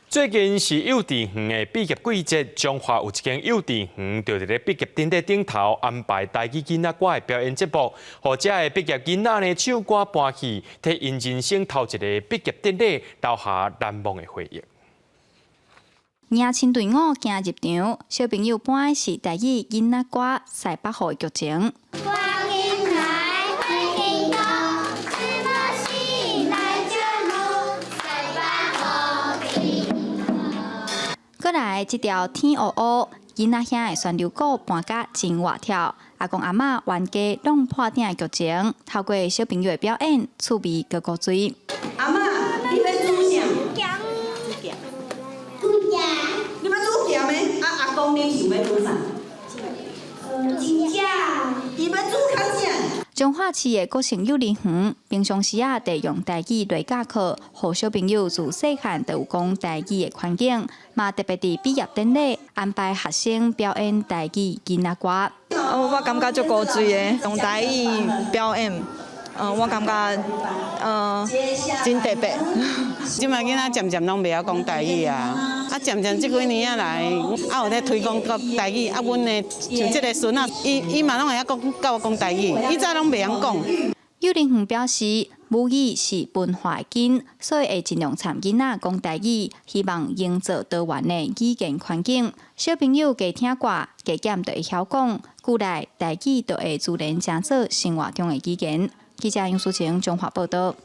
最近是幼稚园的毕业季节，彰化有一间幼稚园就伫咧毕业典礼顶头安排台语囡仔歌的表演节目，或者的毕业囡仔呢唱歌伴戏，替因人生头一个毕业典礼留下难忘的回忆。迎亲队伍行入场，小朋友伴的是台语囡仔歌《西北河》的剧情。过来这条天黑黑，囡仔兄的旋流鼓伴甲真活跳，阿公阿嬷冤家拢破顶的剧情，透过小朋友的表演，趣味高高追。阿嬷，你要煮啥？你要煮咸的？阿公你想要煮啥？真正。伊要煮较正。彰化市的国城幼儿园，平常时得用台语来教课，让小朋友自细汉就有讲台语的环境，嘛特别伫毕业典礼安排学生表演台语囡仔歌。我感觉足高水的，用台语表演，我感觉真特别。即摆囡仔渐渐拢袂晓讲台语啊，渐渐即几年来，有咧推广台语，阮的像即个孙仔，伊嘛拢会晓教我讲台语，伊早拢袂晓讲。幼儿园表示，母语是文化的根，所以会尽量参囡仔讲台语，希望营造多元的语言环境。小朋友加听歌，加减就会晓讲，古来台语就会自然成做生活中的语言。记者杨淑晴，中华报道。